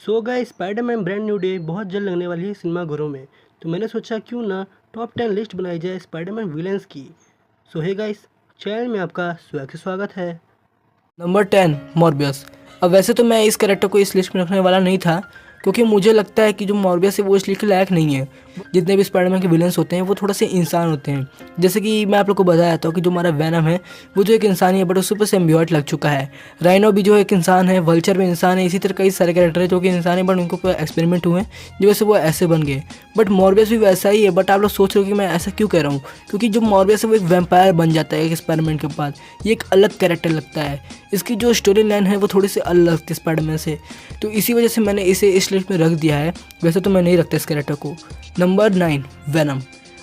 So guys Spiderman brand new day बहुत जल्द लगने वाली है सिनेमाघरों में। तो मैंने सोचा क्यों ना टॉप 10 लिस्ट बनाई जाए स्पाइडरमैन विलेंस की। सो हे गाइस, चैनल में आपका स्वागत है। Number 10 Morbius. अब वैसे तो मैं इस कैरेक्टर को इस लिस्ट में रखने वाला नहीं था, क्योंकि मुझे लगता है कि जो मॉर्बियस है वो इस लिस्ट के लायक नहीं है। जितने भी स्पाइडरमैन के विलेंस होते हैं वो थोड़ा से इंसान होते हैं। जैसे कि मैं आप लोग को बताया था कि जो हमारा वैनम है वो जो एक इंसान ही है, बट उसके ऊपर सिम्बियोट लग चुका है। राइनो भी जो एक इंसान है, वल्चर भी इंसान है, इसी तरह कई सारे कैरेक्टर है जो कि इंसान है, बट उनके ऊपर एक्सपेरिमेंट हुए जो वैसे वो ऐसे बन गए। बट मॉर्बियस भी वैसा ही है। बट आप लोग सोच रहे हो कि मैं ऐसा क्यों कह रहा हूँ, क्योंकि जो मॉर्बियस है वो एक वैम्पायर बन जाता है एक स्पाइडरमैन के बाद। ये एक अलग कैरेक्टर लगता है। इसकी जो स्टोरी लाइन है वो थोड़ी सी अलग लगती है स्पाइडरमैन से, तो इसी वजह से मैंने इसे इस लिस्ट में रख दिया है। वैसे तो मैं नहीं रखता इस कैरेक्टर को। Number 9 Venom.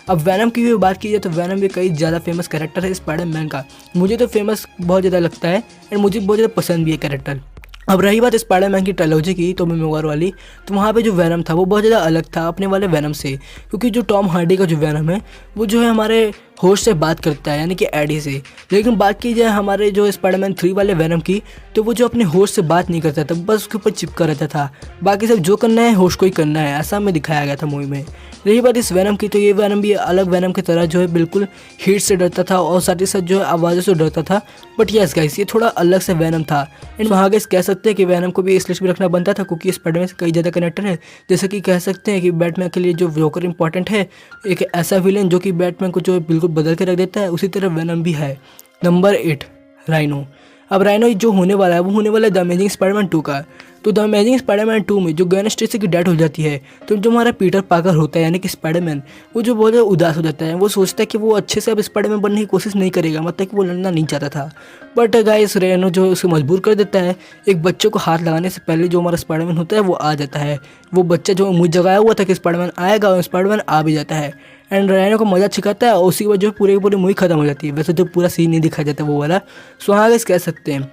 अब वैनम की भी बात की जाए तो वैनम भी कई ज़्यादा फेमस कैरेक्टर है स्पाइडरमैन का। मुझे तो फेमस बहुत ज़्यादा लगता है एंड मुझे बहुत ज़्यादा पसंद भी है कैरेक्टर। अब रही बात स्पाइडरमैन की ट्रायलॉजी की, टोबी मैguire वाली, तो वहाँ पे जो वैनम था वो बहुत ज़्यादा अलग था अपने वाले वैनम से। क्योंकि जो टॉम हार्डी का जो वैनम है वो जो है हमारे होस्ट से बात करता है, यानी कि एडी से। लेकिन बात की जाए हमारे जो स्पाइडरमैन 3 वाले वैनम की, तो वो जो अपने होस्ट से बात नहीं करता था, बस उसके ऊपर चिपका रहता था। बाकी सब जो करना है होस्ट को ही करना है, ऐसा हमें दिखाया गया था मूवी में। रही बात इस वैनम की, तो ये वैनम भी अलग वैनम की तरह जो है बिल्कुल हीट से डरता था और साथ ही साथ जो है आवाज़ों से डरता था। बट यस गाइस, ये थोड़ा अलग से वैनम था। एंड वहाँ गाइस कह सकते हैं कि वैनम को भी इस लिस्ट में रखना बनता था, क्योंकि स्पाइडरमैन से कई ज़्यादा कनेक्टर है। जैसे कि कह सकते हैं कि बैटमैन के लिए जो जोकर इंपॉर्टेंट है, एक ऐसा विलेन जो कि बैटमैन को जो है बिल्कुल बदल के रख देता है, उसी तरह वैनम भी है। Number 8 rhino. अब राइनो जो होने वाला है वो होने वाला है द अमेजिंग स्पाइडरमैन 2 का। तो द अमेजिंग स्पाइडरमैन 2 में जो ग्वेन स्टेसी की डेथ हो जाती है, तो जो हमारा पीटर पार्कर होता है यानी कि स्पाइडरमैन, वो जो बहुत ज़्यादा उदास हो जाता है। वो सोचता है कि वो अच्छे से अब स्पाइडरमैन बनने की कोशिश नहीं करेगा, मतलब कि वो लड़ना नहीं चाहता था। बट गाइस रेनो जो उसे मजबूर कर देता है। एक बच्चे को हाथ लगाने से पहले जो हमारा स्पाइडरमैन होता है वो आ जाता है। वो बच्चा जो मुझे जगाया हुआ था कि स्पाइडरमैन आएगा, और स्पाइडरमैन आ भी जाता है। एंड रेनो को मजा सिखाता है और उसी वजह जो पूरी की पूरी मूवी खत्म हो जाती है। वैसे तो पूरा सीन नहीं दिखाया जाता वो वाला। सो हाँ गाइस, कह सकते हैं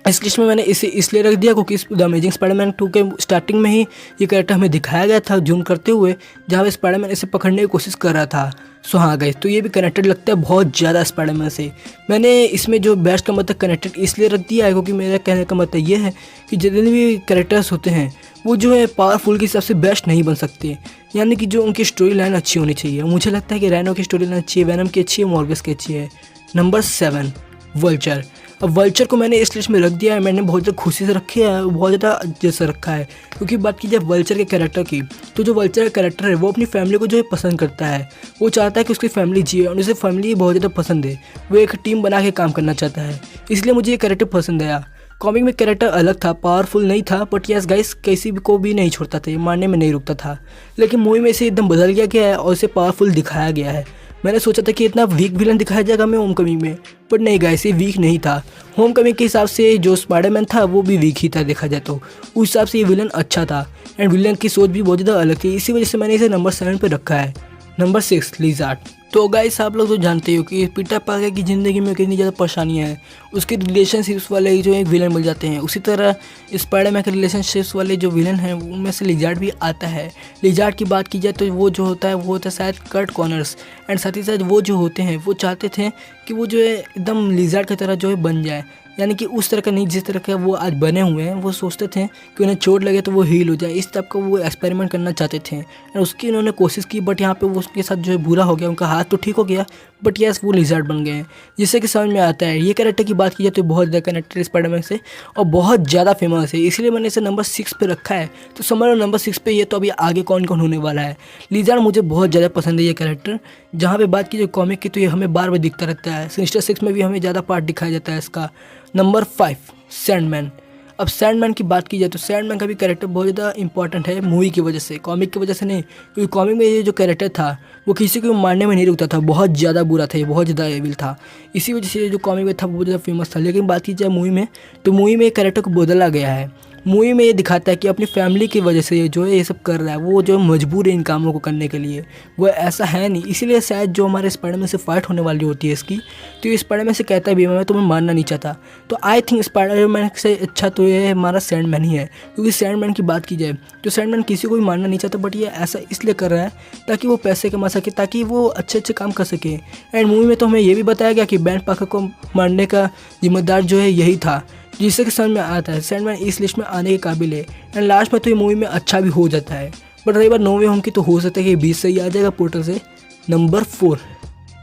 इस लिस्ट में मैंने इसे इसलिए रख दिया क्योंकि द अमेजिंग स्पाइडरमैन 2 के स्टार्टिंग में ही ये कैरेक्टर हमें दिखाया गया था जूम करते हुए, जहाँ पे स्पाइडरमैन इसे पकड़ने की कोशिश कर रहा था। सो हाँ गाइस, तो ये भी कनेक्टेड लगता है बहुत ज़्यादा स्पाइडरमैन से। मैंने इसमें जो बेस्ट का मतलब कनेक्टेड इसलिए रख दिया है क्योंकि मेरा कहने का मतलब ये है कि जितने भी कैरेक्टर्स होते हैं वो जो है पावरफुल के हिसाब से बेस्ट नहीं बन सकते, यानी कि जो उनकी स्टोरी लाइन अच्छी होनी चाहिए। मुझे लगता है कि रैनो की स्टोरी लाइन अच्छी है, वैनम की अच्छी है, मॉर्बियस की अच्छी है। Number 7 vulture. अब वल्चर को मैंने इस लिस्ट में रख दिया है। मैंने बहुत ज़्यादा खुशी से रखी है, बहुत ज़्यादा जैसे रखा है, क्योंकि बात की जाए वल्चर के कैरेक्टर की, तो जो वल्चर का कैरेक्टर है वो अपनी फैमिली को जो है पसंद करता है। वो चाहता है कि उसकी फैमिली जिए और उसे फैमिली बहुत ज़्यादा पसंद है। वो एक टीम बना के काम करना चाहता है, इसलिए मुझे ये कैरेक्टर पसंद आया। कॉमिक में कैरेक्टर अलग था, पावरफुल नहीं था, बट यस गाइस किसी भी को भी नहीं छोड़ता था, ये मारने में नहीं रुकता था। लेकिन मूवी में इसे एकदम बदल गया है और इसे पावरफुल दिखाया गया है। मैंने सोचा था कि इतना वीक विलन दिखाया जाएगा मैं होम कमिंग में, बट नहीं गाइस, ये वीक नहीं था। होम कमिंग के हिसाब से जो स्पाइडरमैन था वो भी वीक ही था देखा जाए तो। उस हिसाब से ये विलन अच्छा था एंड विलन की सोच भी बहुत ज़्यादा अलग थी, इसी वजह से मैंने इसे नंबर 7 पे रखा है। Number 6 lizard. तो गाइस आप लोग तो जानते हो कि पीटर पार्कर की ज़िंदगी में कितनी ज़्यादा परेशानियाँ हैं। उसके रिलेशनशिप्स वाले जो एक विलन मिल जाते हैं, उसी तरह स्पाइडरमैन के रिलेशनशिप्स वाले जो विलन हैं उनमें से लिज़ार्ड भी आता है। लिज़ार्ड की बात की जाए तो वो जो होता है वो होता है शायद कर्ट कॉनर्स। एंड साथ ही साथ वो जो होते हैं वो चाहते थे कि वो जो है एकदम लिज़ार्ड की तरह जो है बन जाए, यानी कि उस तरह का नहीं जिस तरह का वो आज बने हुए हैं। वो सोचते थे कि उन्हें चोट लगे तो वो हील हो जाए, इस टाइप का वो एक्सपेरिमेंट करना चाहते थे। और उसकी उन्होंने कोशिश की, बट यहाँ पे वो उसके साथ जो है बुरा हो गया। उनका हाथ तो ठीक हो गया, बट यस वो लिज़ार्ड बन गए हैं, जिससे कि समझ में आता है। ये कैरेक्टर की बात की जाए तो बहुत ज़्यादा कनेक्टेड स्पाइडरमैन से और बहुत ज़्यादा फेमस है, इसलिए मैंने इसे नंबर 6 पे रखा है। तो समझ लो नंबर 6 पे ये, तो अभी आगे कौन कौन होने वाला है। लिज़ार्ड मुझे बहुत ज़्यादा पसंद है ये कैरेक्टर। जहाँ पे बात की जाए कॉमिक की, तो ये हमें बार बार दिखता रहता है। सिनिस्टर 6 में भी हमें ज़्यादा पार्ट दिखाया जाता है इसका। Number 5 Sandman. अब सैंडमैन की बात की जाए तो सैंडमैन का भी कैरेक्टर बहुत ज़्यादा इंपॉर्टेंट है मूवी की वजह से, कॉमिक की वजह से नहीं। क्योंकि कॉमिक में ये जो कैरेक्टर था वो किसी को मारने में नहीं रुकता था, बहुत ज़्यादा बुरा था, ये बहुत ज़्यादा एविल था। इसी वजह से जो कॉमिक में था वो बहुत ज़्यादा फेमस था। लेकिन बात की जाए मूवी में, तो मूवी में कैरेक्टर को बदला गया है। मूवी में ये दिखाता है कि अपनी फैमिली की वजह से जो है ये सब कर रहा है, वो जो मजबूर है इन कामों को करने के लिए, वो ऐसा है नहीं। इसीलिए शायद जो हमारे स्पाइडरमैन से फाइट होने वाली होती है इसकी, तो ये स्पाइडरमैन से कहता है भी मैं तुम्हें मारना नहीं चाहता। तो आई थिंक स्पाइडरमैन से अच्छा तो ये हमारा सैंडमैन ही है। क्योंकि सैंडमैन की बात की जाए तो सैंडमैन किसी को भी मारना नहीं चाहता, बट ये ऐसा इसलिए कर रहा है ताकि वो पैसे कमा सके, ताकि वो अच्छे अच्छे काम कर सके। एंड मूवी में तो हमें ये भी बताया गया कि बैन पार्कर को मारने का जिम्मेदार जो है यही था, जिससे कि समझ में आता है सैंडमैन इस लिस्ट में आने के काबिल है एंड लास्ट में तो ये मूवी में अच्छा भी हो जाता है। बट रही बात नो वे होम की, तो हो सकता है कि 20 से ही आ जाएगा पोर्टल से। Number 4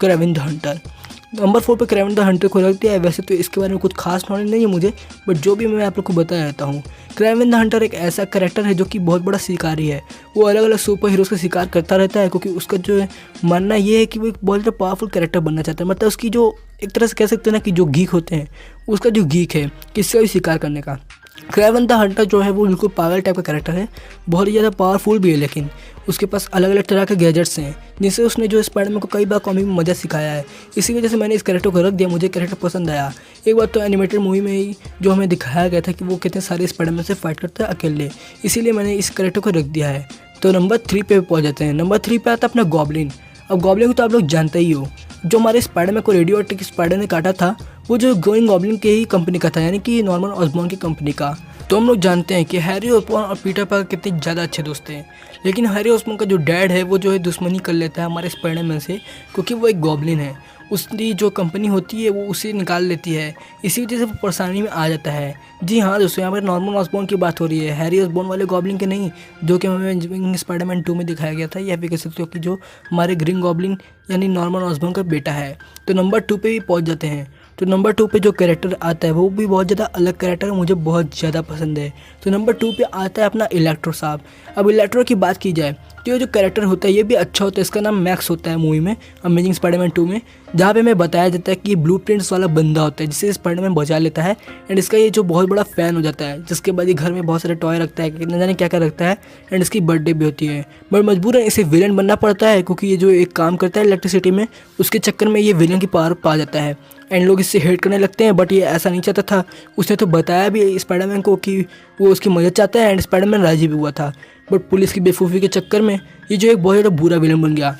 Kraven the Hunter. Number 4 पे क्रेवन द हंटर को रख दिया है। वैसे तो इसके बारे में कुछ खास नॉलेज नहीं है मुझे, बट जो भी मैं आप लोग को बता देता हूँ। क्रेवन द हंटर एक ऐसा कैरेक्टर है जो कि बहुत बड़ा शिकारी है। वो अलग अलग सुपर हीरोज़ का शिकार करता रहता है, क्योंकि उसका जो है मानना ये है कि वो एक बहुत ज़्यादा पावरफुल कैरेक्टर बनना चाहता है। मतलब उसकी जो एक तरह से कह सकते हैं ना कि जो गीक होते हैं, उसका जो गीक है किसी का भी शिकार करने का। क्रेवन द हंटर जो है वो बिल्कुल पागल टाइप का कैरेक्टर है, बहुत ही ज़्यादा पावरफुल भी है, लेकिन उसके पास अलग अलग तरह के गैजेट्स हैं जिससे उसने जो स्पाइडरमैन को कई बार कॉमिक में मजा सिखाया है। इसी वजह से मैंने इस कैरेक्टर को रख दिया, मुझे कैरेक्टर पसंद आया। एक बार तो एनिमेटेड मूवी में ही जो हमें दिखाया गया था कि वो कितने सारे स्पाइडरमैन से फाइट करता है अकेले, इसीलिए मैंने इस कैरेक्टर को रख दिया है। तो नंबर 3 पे पहुँच जाते हैं। नंबर 3 पे आता है अपना गॉब्लिन। अब गॉब्लिन को तो आप लोग जानते ही हो, जो हमारे स्पाइडरमैन को रेडियो एक्टिव स्पाइडर ने काटा था वो जो ग्रीन गॉब्लिन के ही कंपनी का था, यानी कि नॉर्मन ऑसबॉर्न की कंपनी का। तो हम लोग जानते हैं कि हैरी ऑसबॉर्न और पीटर पार्कर कितने ज़्यादा अच्छे दोस्त हैं, लेकिन हैरी ऑसबॉर्न का जो डैड है वो जो है दुश्मनी कर लेता है हमारे स्पाइडरमैन से, क्योंकि वो एक गॉब्लिन है। उसकी जो कंपनी होती है वो उसे निकाल लेती है, इसी वजह से वो परेशानी में आ जाता है। जी हाँ दोस्तों, यहाँ पर नॉर्मन ऑसबॉर्न की बात हो रही है, हैरी ऑसबॉर्न वाले गॉब्लिन के नहीं, जो कि हमें स्पाइडरमैन 2 में दिखाया गया था, या फिर कह सकते हो कि जो हमारे ग्रीन गॉब्लिन यानी नॉर्मन ऑसबॉर्न का बेटा है। तो नंबर 2 पे भी पहुँच जाते हैं। तो नंबर 2 पे जो कैरेक्टर आता है वो भी बहुत ज़्यादा अलग कैरेक्टर है, मुझे बहुत ज़्यादा पसंद है। तो नंबर 2 पे आता है अपना इलेक्ट्रो साहब। अब इलेक्ट्रो की बात की जाए तो ये जो कैरेक्टर होता है ये भी अच्छा होता है। इसका नाम मैक्स होता है मूवी में, अमेजिंग स्पाइडरमैन 2 में, जहाँ पे हमें बताया जाता है कि ये ब्लूप्रिंट्स वाला बंदा होता है जिससे स्पाइडरमैन बचा लेता है। एंड इसका ये जो बहुत बड़ा फ़ैन हो जाता है, जिसके बाद ये घर में बहुत सारे टॉय रखता है, न जाने क्या क्या रखता है। एंड इसकी बर्थडे भी होती है, बट मजबूरन इसे विलन बनना पड़ता है, क्योंकि ये जो एक काम करता है इलेक्ट्रिसिटी में, उसके चक्कर में ये विलन की पावर पा जाता है एंड लोग इससे हेट करने लगते हैं। बट ये ऐसा नहीं चाहता था, उसने तो बताया भी स्पाइडरमैन को कि वो उसकी मदद चाहता है एंड स्पाइडरमैन राजी भी हुआ था। बट पुलिस की बेवकूफ़ी के चक्कर में ये जो एक बहुत ज़्यादा बुरा विलन बन गया।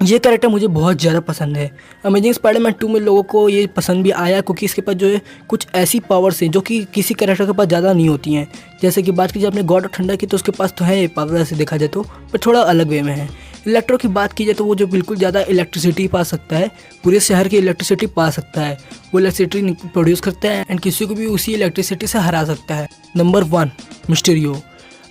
ये कैरेक्टर मुझे बहुत ज़्यादा पसंद है। अमेजिंग स्पाइडरमैन 2 में लोगों को ये पसंद भी आया, क्योंकि इसके पास जो है कुछ ऐसी पावर्स हैं जो कि किसी कैरेक्टर के पास ज़्यादा नहीं होती हैं। जैसे कि बात की जाए अपने गॉड ऑफ थंडर की, तो उसके पास तो है ये पावर, ऐसे देखा जाए तो, पर थोड़ा अलग वे में है। इलेक्ट्रो की बात की जाए तो वो जो बिल्कुल ज़्यादा इलेक्ट्रिसिटी पा सकता है, पूरे शहर की इलेक्ट्रिसिटी पा सकता है, वो इलेक्ट्रिसिटी प्रोड्यूस करता है एंड किसी को भी उसी इलेक्ट्रिसिटी से हरा सकता है। Number 1 Mysterio.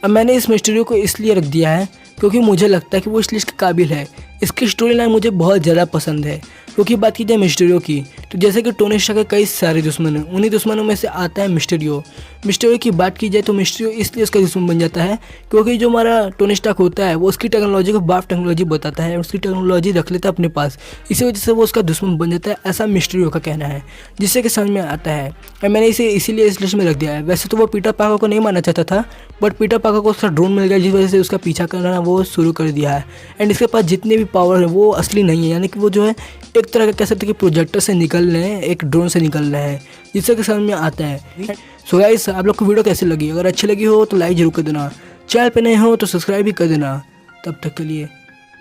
अब मैंने इस मिस्टीरियो को इसलिए रख दिया है क्योंकि मुझे लगता है कि वो इस लिस्ट के काबिल है। इसकी स्टोरी लाइन मुझे बहुत ज़्यादा पसंद है। क्योंकि बात की जाए मिस्टीरियो की, तो जैसे कि टोनी स्टार्क के कई सारे दुश्मन हैं, उन्हीं दुश्मनों में से आता है मिस्टीरियो। मिस्टीरियो की बात की जाए तो मिस्टीरियो इसलिए उसका दुश्मन बन जाता है क्योंकि जो हमारा टोनी स्टार्क होता है वो उसकी टेक्नोलॉजी को बाप टेक्नोलॉजी बताता है, उसकी टेक्नोलॉजी रख लेता है अपने पास, इसी वजह से वो उसका दुश्मन बन जाता है, ऐसा मिस्टीरियो का कहना है, जिससे कि समझ में आता है। और मैंने इसे इसीलिए इस लिस्ट में रख दिया है। वैसे तो वो पीटर पार्कर को नहीं मानना चाहता था, बट पीटर पार्कर को उसका ड्रोन मिल गया, जिस वजह से उसका पीछा करना वो शुरू कर दिया है। एंड इसके पास जितने भी पावर है वो असली नहीं है, यानी कि वो जो है एक तरह का कह सकते हैं कि प्रोजेक्टर से निकल रहे हैं, एक ड्रोन से निकल रहे हैं, जिससे कि समझ में आता है। सो गाइस, आप लोग को वीडियो कैसी लगी? अगर अच्छी लगी हो तो लाइक जरूर कर देना, चैनल पे नए हो तो सब्सक्राइब भी कर देना। तब तक के लिए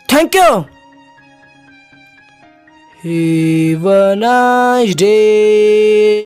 thank you. Have a nice day.